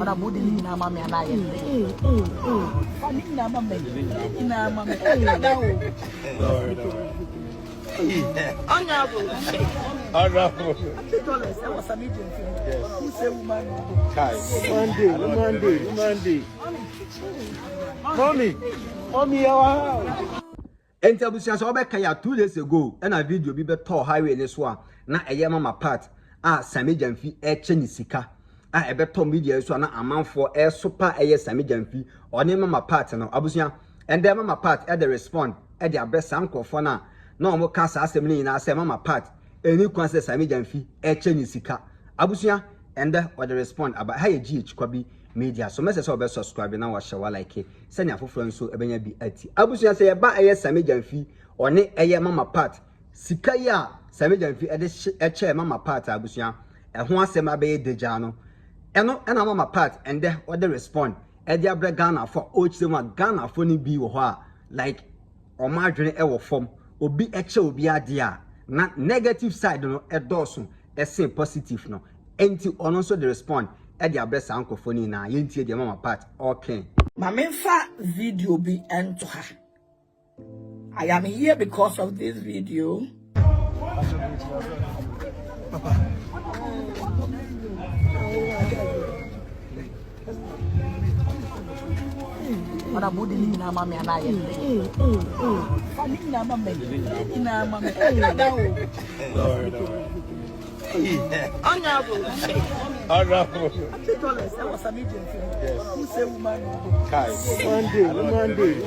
Mana budi ni na mama na Ayɛta. Ani na mama ina mama. Honorable. Honorable. I was a medium. Who say woman? Monday. Mommy, our Entabusia so obeka ya 2 days ago and a video bi beto highway ne so a na eye mama part Sammy gyamfi eche ni sika ebeto media so na amanfo super eye Sammy gyamfi one mama part no abusia and then mama part the respond the abesa nkofo na omo ka sa asem ni na say mama part eni kwan say Sammy gyamfi eche ni sika abusia and the respond about how GH kwabi media so message obe subscribe na wa share like send ya foforo nso ebenya bi ati abusuya se ye ba eye Sammy gyamfi one eye mama part sika ya Sammy gyamfi eche mama part abusuya ho asem abe deja no eno na mama part and the respond e dia bre Ghana for ochse ma Ghana for ni bi wo ho a like o ma adwene e wo fom obi eche obi ade a na negative side no e doso e say positive no enti ono so the respond Eddie Abesa Uncle Phony na yentie the mama part okay. Mamenfa video be ento her. I am here because of this video. Papa. Mana budi ni na mama na Ayɛta. Ani na mama ina mama. Honorable. I was a medium. Who say woman?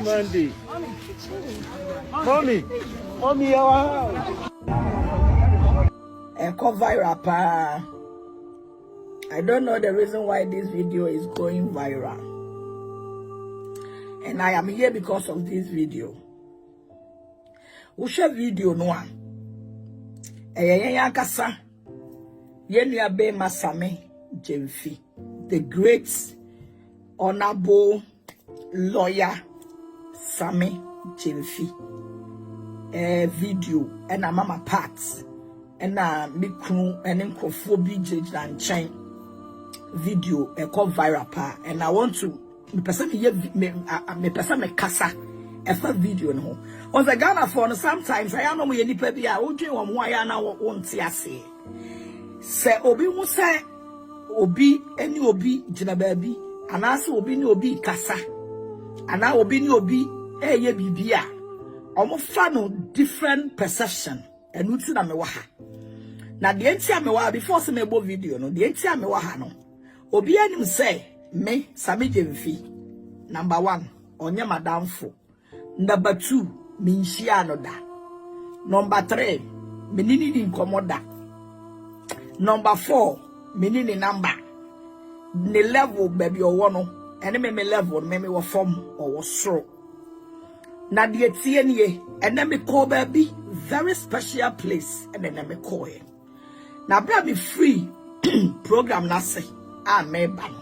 Monday. Mommy, our Echo viral pa. I don't know the reason why this video is going viral. And I am here because of this video. Usha video no one. Kasa. Yenua be Sammy gyamfi, the great honorable lawyer Sammy gyamfi. Video and a mama parts and a mikru and nkofo nchen video called viral pa and I want to me person me kasa efa video no on the Ghana for sometimes I know me nipa bi a odwen wo mo aya na wonte ase se obi hu se obi eni obi gina baabi anase obi ni obi kasa ana obi ni obi eye bibia omo fa no different perception enu ti na me wa ha na de enti a me wa before se me bo video no de enti a me wa ha no obi anim se me Sammy gyamfi number 1 onye madamfo number 2 me nhia no da number 3 me nini di nkomoda number 4 me nini number ne level baby owo no ene me level me wo form or soro na de tie nie ene me call baby very special place ene me call e na bra me free program na say a me ba no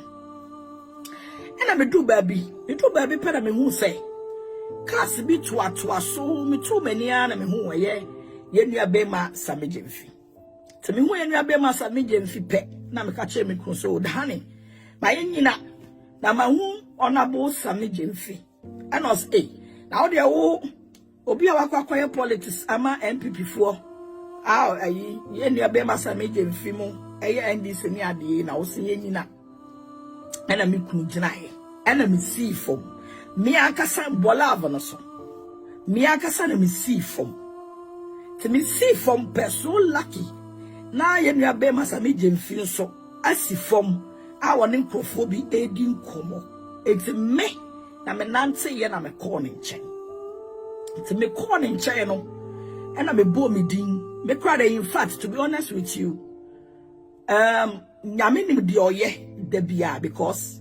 ene me do baby pera me hu say class bi to so me too many na me hu ye nua be ma Sammy gyamfi te me hu ye nua be ma Sammy gyamfi pe na me ka che me kun so da hani ma nyina na ma hu honorable Sammy gyamfi and us na wo de wo obi a wakwakoye politics ama MPP fo ayi ye nua be ma Sammy gyamfi mu NDC ni ade na wo se ye nyina na me kun gina ye na me see fom me akasa bola avono so me akasa na me see fom te me see fom so lucky na ye nua be ma Sammy gyamfi so asi fom a woni nkofo bi edi nkomo eti me na me nante ye na me call ne nchen eti me call ne nchen no na me bo me din me cry in fact to be honest with you nyame nim de oye da bia because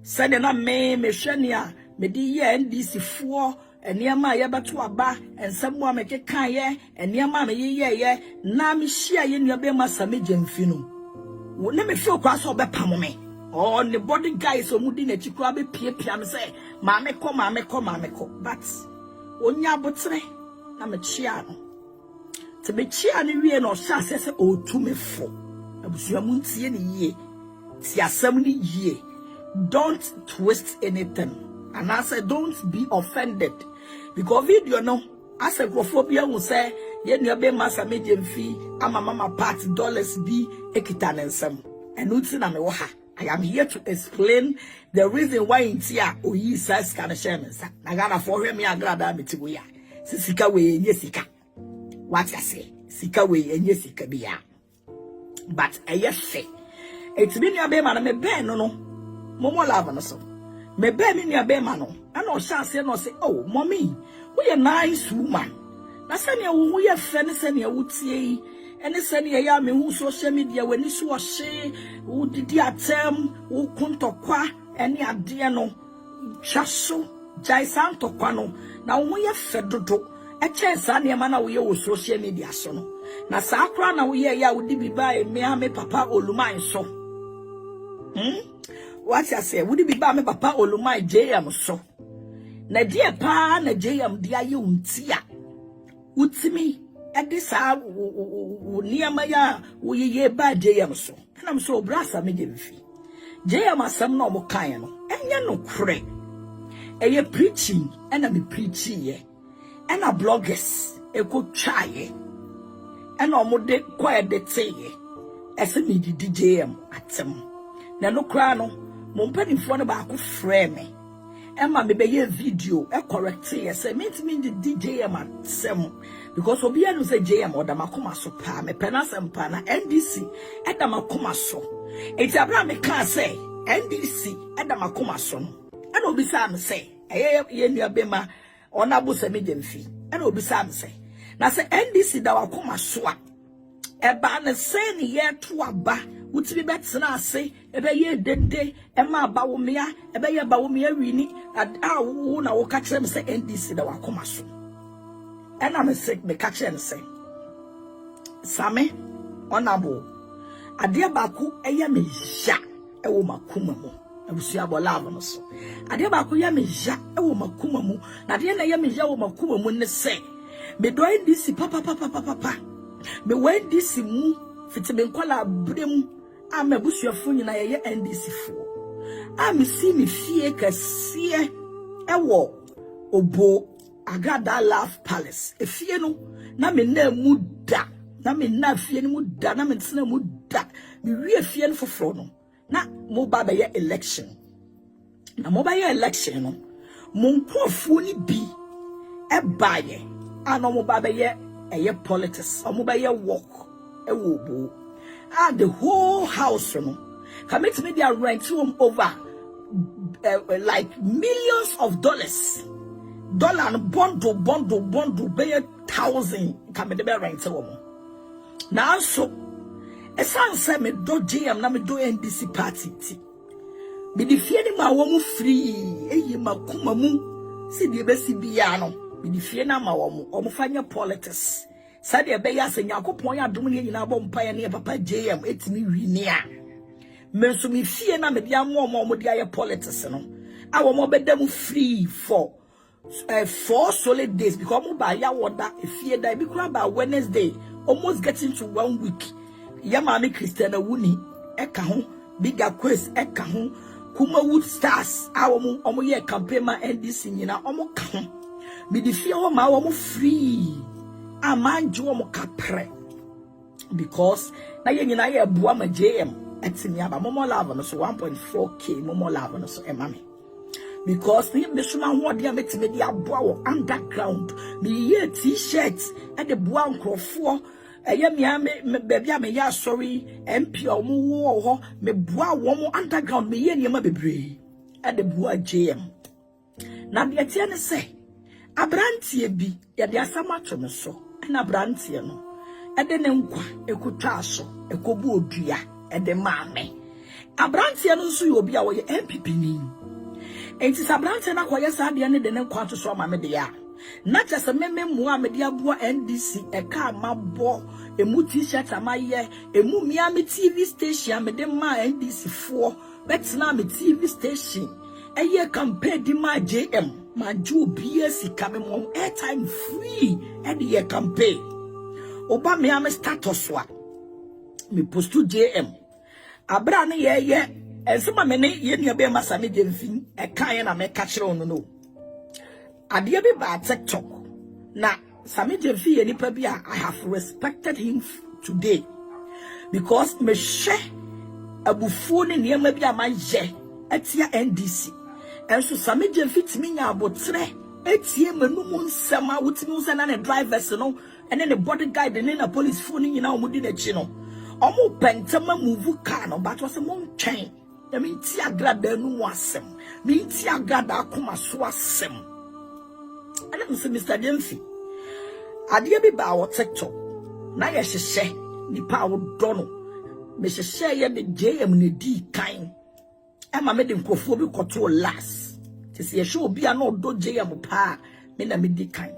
said na me hwenia me di ye NDC fo eniama ye beto aba ensemu a me keka ye eniama me ye na me hia ye nua be ma Sammy gyamfi no wo ne me feel kwa so be pam me oh the body guys omudi na chikwa be pia me say ma me ko but onya botre na me chia no te me chia ne wie no sha se o tu me fo abusua mu ntie ne yie ti asam ne yie don't twist anything. And I said, don't be offended. Because video no, I said, Grophobia will say, yen your be massa medium fee, ama mama party dollars be ekitan and some. And Nutsina mewaha. I am here to explain the reason why in Tia or ye says can share me. Nagana for him, Agradaa mitibuya. Sika way and yesika. What I say, Sika way and yesika bia. But I yes say, it's been your be man, me ben no. Momo lava no so. Me be me near be mano. I know chance no say, oh, mommy, we a nice woman. Na sanya we a friend sanya wutie. And sanya ya me who social media when this was she who did atem who kuntokwa any adie no chaso jaisan tokwano. Na we a fedodo. A chance anya mana we o social media so no. Na sakra na we ya wudi bi ba me papa oluma so. What I say, would it be by me papa oluma JM so? Na dear pa na JM dia ye untia. Utimi at this hour near my we ye ba JM so. And I'm so brassa me gyamfi. JM as some normal kind, and ya no cray. And ye preaching, and I'm preaching ye. And a bloggers, a good try ye. And almost de quiet de say ye. As a me DJM at some. Na no crano. Mompeni phone ba ko frame me. Emma me be ye video e correct ye say me the DJ am atsem because obi anu say JM oda makoma so pa me penasem pa na NDC e da makoma so. Enti abra me kan say NDC e da makoma so no. E na obi say am say ye nua be ma ona bo say me gyamfi. E na obi say am say na say NDC da wakoma so a e ba na say ne ye to aba Utibi betsena ase ebe ye dede ema ba wo mea ebe ye ba wo mea wini wo na wo ka kire me se NDC da wakoma so ena me se me ka kire ne se Sammy onabo ade ba ku eye me ja e wo makuma mu abusia bolava no so ade ba ku ye me ja e wo makuma mu na ade na ye me ja wo makuma mu ne se me do NDC papa me we NDC mu fiti me nkola brem I'm a bush your phone na ye NDC for. I'm see me fie kase ewo obo Agradaa Love Palace. E fie no na me na muda. Na me na fie no muda na me tsena muda. Me wie fie no foforo no. Na mo ba be ye election. Na mo ba ye election no. Mo nkofo ni bi e baye. Ano mo ba be ye politics. O mo ba ye work e wo obo. The whole house, you know, commit media rent home over like millions of dollars. Dollar bundle, pay 1,000. Come the rent home. Now so, a son said me do JM na me do NDC party. Me the fear ma womu free. Eye ma kuma mu. Si the besi biano. Me the fear na ma womu. Omufanya politics. Sadia beya se Yakopon ya dum ne nyina bom pa ne papa JM etimi wini a menso me fie na me dia mo dia ye politics no a wo mo bedam free for 4 solid days because mo ba ya woda fie da bi kura ba Wednesday almost getting to 1 week ya ma me Christiana wuni eka ho bigger quest eka ho kuma wood stars a wo mo ye campaign ma NDC nyina omo ka ho me di fie ho ma wo mo free amanjo mo kapre because na ye nyina ye bua ma JM atimi aba momo lava no so 1.4k momo lava no so emame because me suma ho de ametimi de aboa wo underground me ye t-shirts e de bua nkrofo eye me baby me ya sorry MP omo wo ho me bua wo mo underground me ye niam bebre e de bua JM na de tie ne se abrantie bi ye de asama to me so na brantie no ede ne nkwa ekutwa aso ekobu odua ede maame abrantie no nso ye obi a wo ye MPP ni enti sabrantie na koye sa de ne de ne nkwa to so maame de ya na chese meme mu a me de abua NDC eka amabo emu t-shirt amaye emu Miami TV station me de ma NDC fo betina me TV station eye campaign di ma JM ma ju BS kame mom airtime free and ye campaign oba me am status wa me post to JM abra ne ye and some many yen be my Sammy gyamfi a kind of make catcher on no. I dear be bad TikTok. Now, Sammy gyamfi and Ipabia, I have respected him today because me share a buffon in maybe a my je at your NDC. And so Sammy gyamfi to me about 3 ATM no summer with news and a driver's no, and then a bodyguard and then a police phone in our Mudina chino. Omo pentama move car no, but was a moon chain. I mean, tia Agradaa no wasem. Mean tia Agradaa kuma swasem. And I'm saying, Mr. Gyamfi, I dear be bow TikTok. Now, yes, she say, the power dono. Mr. Share the JM ni D kind. Emma made him control last. To see a show be an old do JM pa, men a midi kind.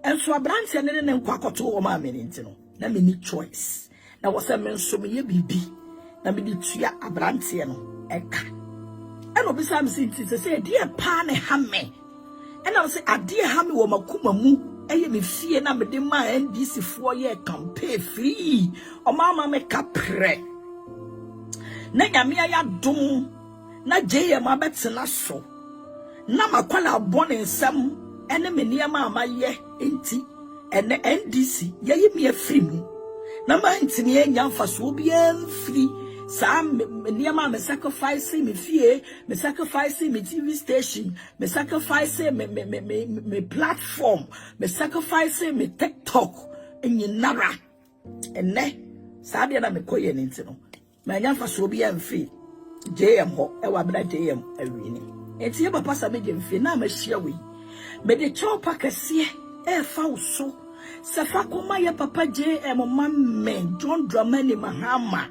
And so a branch and then quack to my minute, no. Na me need choice. Now was a man so me be. Na me di tia a branch no. Eka. And obisa saying to say, dear pan hamme. And I'll say, a dear hammy woman kuma mu. Eye me fear na me de ma NDC 4-year campaign free. O mama make a pre. Na nyame ya dum. Na JM abetena so. Na makwala born in some enemy near my ye inti and the NDC ye me a free mu. Na ma intini enya mfa so bi free. Sam near my sacrificing me fear, me sacrificing me TV station, me sacrificing me platform, me sacrificing me TikTok in your nara. And ne sadia na me koye nintino. Me enya mfa so bi free. JM ho e wa bra JM awini. Enti ye papa Sammy gyamfi na ma hia we me de chopa kase e fa so safa koma ye papa JM man John Dramani Mahama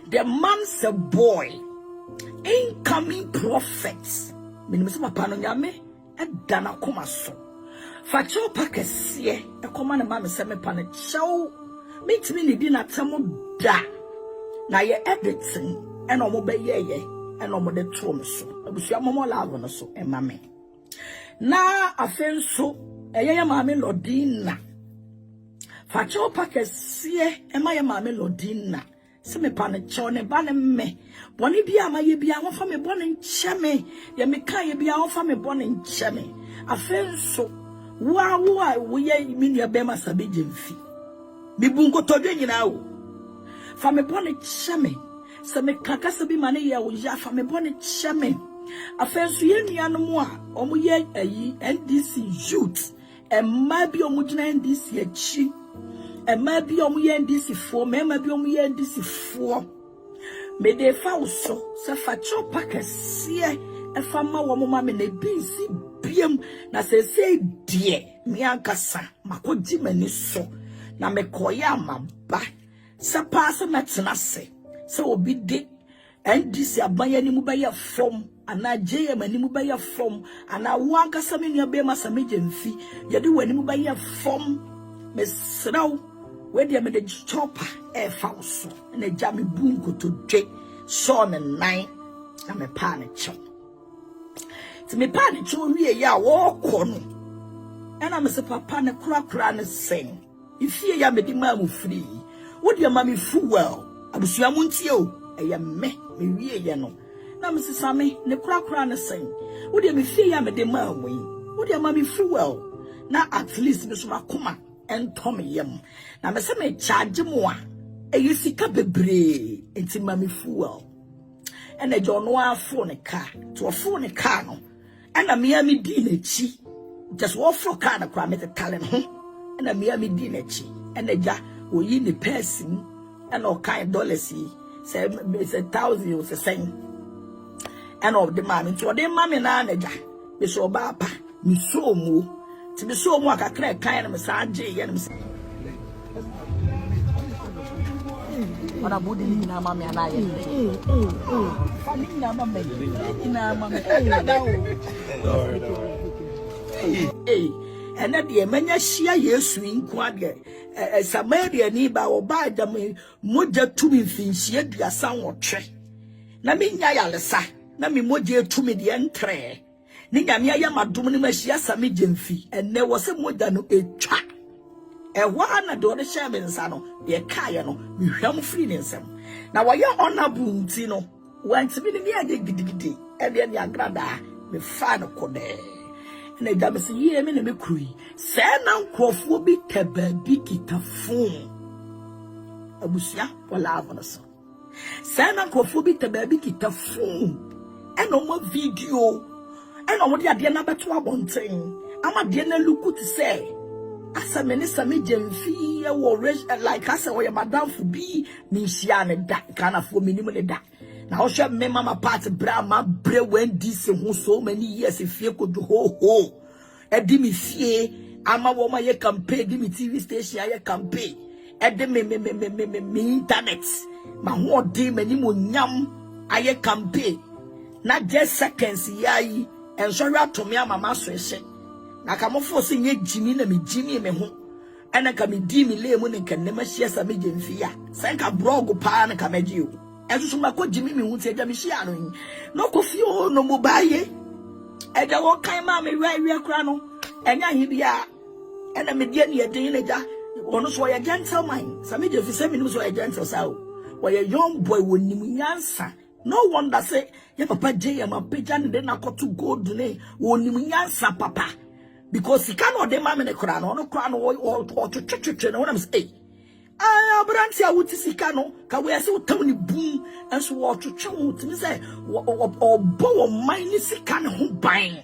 the man's a boy incoming prophets me no papa no nyame e dana koma so fa chopa kase e koma na ma me se me pa na chow me timi ni di na tamo da na ye editing e no mo be ye and no more the trom so. Abusia momo lavo no so e mame. Na afenso eye ya mame lodina. Facho pakesie e ma ya mame lodina. Se me pa ne cho ne ba ne me. Boni bia ma ye bia won fa me boni ncheme. Ye me kan ye bia won fa me boni ncheme. Afenso wa wo ye mi ne be ma Sammy gyamfi. Mi bunko todwe nyina wo. Fa me boni ncheme. Se me kakasa bi mane ya uja fa me bone chame afenso ye nuano mu a omo ye ayi NDC youth e ma bi omo gina NDC achi e ma bi omo ye NDC fo me ma bi omo ye NDC fo me de fa uso se fa chopa kase e fa ma wo mo ma me na bi si biem na se die mi ankasa makodi mani so na me koya maba se pass na tenase so obi de NDC abaya ni mu baya from ana JM ni mu baya from ana wanka Sammy ni be ma Sammy gyamfi ye de wani mu baya from me sraw we de me de chopper e fa so na jami bunko to dwe so na nine na me pa ne cho ti me pa ne cho wie ya wo ko no ana me se papa ne kura ne sen ifie ya me di ma mu free wo de ma me fu well abusia muntie o eya me wie ye no na me se Sammy ne kura ne sen wo de me fie ya me de ma anwi wo de ma me fu well na at least me so makoma entom yem na me se me charge mo a eyi sika bebre enti ma me fu well ene jono afo ne car to afo ne car no ena me ami di na chi just wo fro car na kura me te talent ho ena me ami di na chi ena ja oyi ne person and all kind dollars say it's 1,000 or say and of the man into the mammy na naja be so bapa mi so mu ti be so mu akakra kan na msaje ye na ona budi ni na mami ana ye fani na mami ni na mami and that the manya shia yesu nkwa de Samaria ni ba oba adam moja tumi finhie aduasa wotwe na menya yalesa na me moja tumi de entre ni nyame ayamadom ni mahia Sammy gyamfi enne wo se moja no etwa ewa na do de hye me nsa no de kaaye no mehwam free ne nsem na wo ye honorable nti no Once me near the giddy, and then Agradaa, me fan of Code. And I damn say, ye me cree. Send uncle will be tebe bikita phone. Abusia, for love on us. Send uncle will be tebe bikita phone. And no more video. And on what you are number 12 one thing. I'm a dinner look to say. As a minister, me gyamfi or like I said, or madam for be Nishiane that kind of for minimum that. Now, shall me mama part Brahma bre when this who so many years if you could ho. Edimi fie, ama woman ye campaign, give me TV station, ye campaign. Edimi me internet. My whole day, many more nyam, aye campaign. Not just seconds, yai, and sorry to me, mama switch. Na kama force nye Jimmy na me Jimmy me ho ena ka me di me le mu ne kan na share Sammy gyamfi ya san ka blog pa na ka meji o enso so mako Jimmy me hu tie me share no no ko fi o no mo baaye e da wo kan ma me wi akra no enya hi bia ena me die ne ye din ne ja ono so ye gentleman Sammy gyamfi se me no so ye gentle sa o wo ye young boy wonim nyansa. No wonder say ye papa je ye ma peja ne na koto gold ne wonim nyansa papa. Because he cannot demand in the crown or to church and I'm say, I branch out to Sicano, can we so Tony boom and so what to chow to me say, or bow mine is Sican who buying.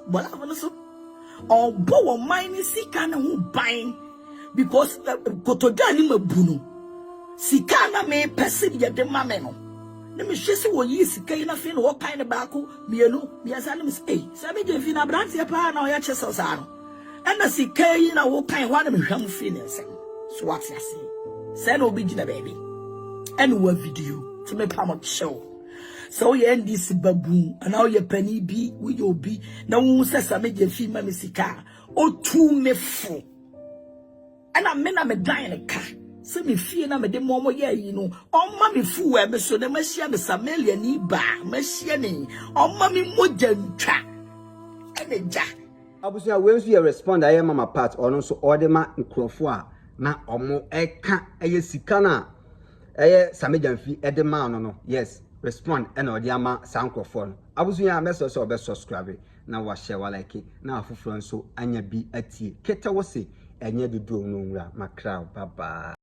But I want to so, or bow mine is Sican who buying because Cotogani Mabuno Sicana may perceive the mameno. Let me just say what you see, nothing, what kind of baco, me no, me as I say, Sammy gyamfi na branch ya pa na ya chesa sano. And the CK na what kind one of me young feelings. So what's ya say? Send obijina baby. And one video to me pamot show. So you end this baboon, and now your penny be with your be. Now who says Sammy gyamfi mami sika, o two me full. And I mean I'm a dying car. Se me fie na me de momo ye yi no o ma me fu we me so na ma hia me Samelia ni ba ma hia ni o ma me moja ntwa ene ja abusia we nso ye respond aye mama part ono so odema nkrofo a na omo eka eye sika na eye Sammy gyamfi edema no yes respond ena odi ama sankrofo no abusia me so obe subscribe na wa share wa like na afoforo nso anya bi atie keta wo se enye dudu no nwura makra baba.